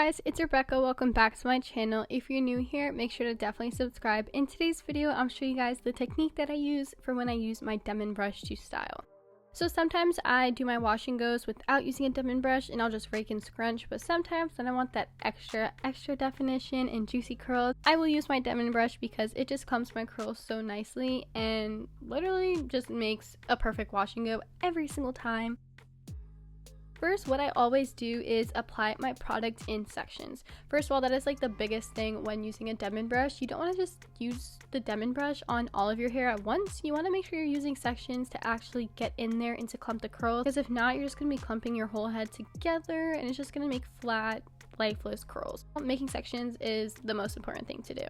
guys, it's Rebecca. Welcome back to my channel. If you're new here, make sure to definitely subscribe. In today's video, I'm showing you guys the technique that I use for when I use my Denman brush to style. So sometimes I do my wash and goes without using a Denman brush and I'll just rake and scrunch, but sometimes when I want that extra definition and juicy curls, I will use my Denman brush because it just clumps my curls so nicely and literally just makes a perfect wash and go every single time. First, what I always do is apply my product in sections. First of all, that is like the biggest thing when using a Denman brush. You don't want to just use the Denman brush on all of your hair at once. You want to make sure you're using sections to actually get in there and to clump the curls, because if not, you're just going to be clumping your whole head together and it's just going to make flat, lifeless curls. Making sections is the most important thing to do.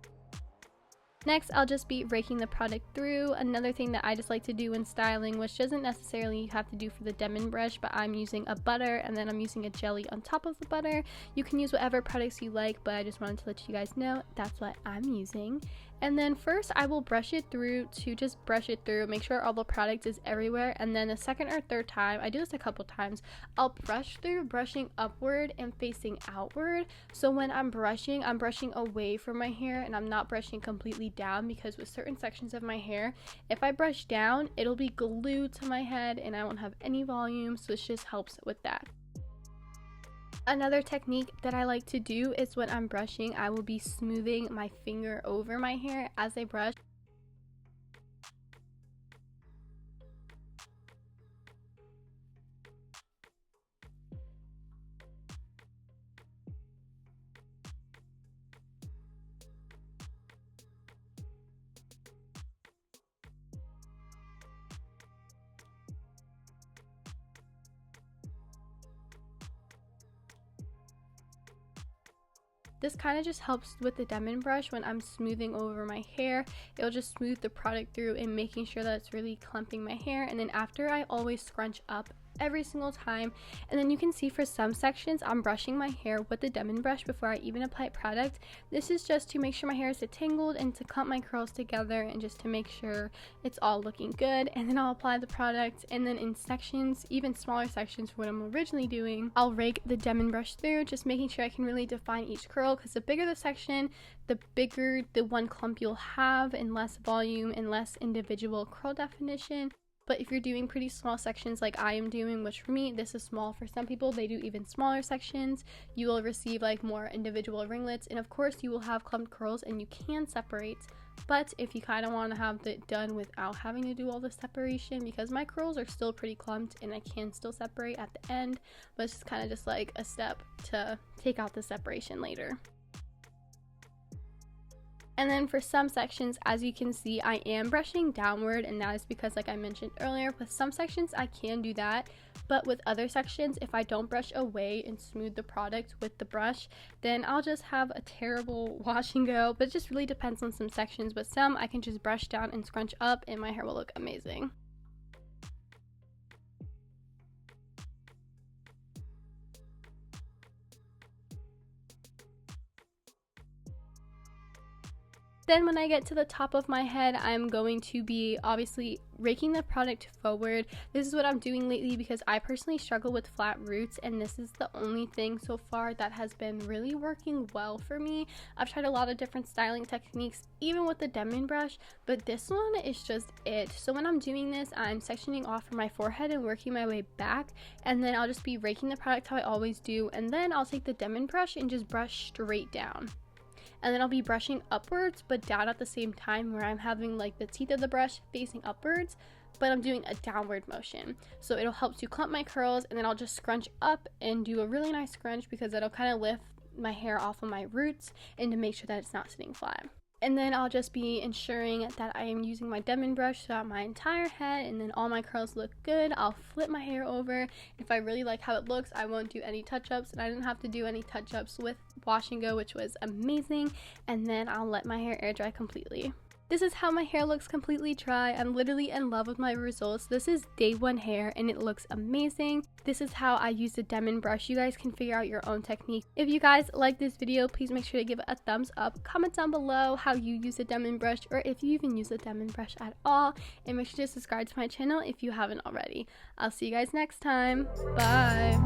Next, I'll just be raking the product through. Another thing that I just like to do when styling, which doesn't necessarily have to do for the Denman brush, but I'm using a butter and then I'm using a jelly on top of the butter. You can use whatever products you like, but I just wanted to let you guys know that's what I'm using. And then first I will brush it through to just brush it through, make sure all the product is everywhere, and then the second or third time, I do this a couple times, I'll brush through, brushing upward and facing outward. So when I'm brushing away from my hair and I'm not brushing completely down, because with certain sections of my hair, if I brush down, it'll be glued to my head and I won't have any volume, so it just helps with that. Another technique that I like to do is when I'm brushing, I will be smoothing my finger over my hair as I brush. This kind of just helps with the Denman brush when I'm smoothing over my hair. It'll just smooth the product through and making sure that it's really clumping my hair. And then after, I always scrunch up every single time. And then you can see for some sections, I'm brushing my hair with the Denman brush before I even apply product. This is just to make sure my hair is detangled and to clump my curls together and just to make sure it's all looking good. And then I'll apply the product, and then in sections, even smaller sections for what I'm originally doing, I'll rake the Denman brush through, just making sure I can really define each curl, because the bigger the section, the bigger the one clump you'll have and less volume and less individual curl definition. But if you're doing pretty small sections like I am doing, which for me, this is small, for some people they do even smaller sections, you will receive like more individual ringlets, and of course you will have clumped curls and you can separate. But if you kind of want to have it done without having to do all the separation, because my curls are still pretty clumped and I can still separate at the end, but it's kind of just like a step to take out the separation later. And then for some sections, as you can see, I am brushing downward, and that is because, like I mentioned earlier, with some sections I can do that, but with other sections, if I don't brush away and smooth the product with the brush, then I'll just have a terrible wash and go. But it just really depends on some sections, but some I can just brush down and scrunch up and my hair will look amazing. Then when I get to the top of my head, I'm going to be obviously raking the product forward. This is what I'm doing lately because I personally struggle with flat roots, and this is the only thing so far that has been really working well for me. I've tried a lot of different styling techniques, even with the Denman brush, but this one is just it. So when I'm doing this, I'm sectioning off from my forehead and working my way back, and then I'll just be raking the product how I always do, and then I'll take the Denman brush and just brush straight down. And then I'll be brushing upwards but down at the same time, where I'm having like the teeth of the brush facing upwards, but I'm doing a downward motion. So it'll help to clump my curls, and then I'll just scrunch up and do a really nice scrunch because it'll kind of lift my hair off of my roots and to make sure that it's not sitting flat. And then I'll just be ensuring that I am using my Denman brush throughout my entire head, and then all my curls look good. I'll flip my hair over. If I really like how it looks, I won't do any touch-ups, and I didn't have to do any touch-ups with wash and go, which was amazing. And then I'll let my hair air dry completely. This is how my hair looks completely dry. I'm literally in love with my results. This is day one hair and it looks amazing. This is how I use the Denman brush. You guys can figure out your own technique. If you guys like this video, please make sure to give it a thumbs up. Comment down below how you use the Denman brush, or if you even use the Denman brush at all. And make sure to subscribe to my channel if you haven't already. I'll see you guys next time. Bye.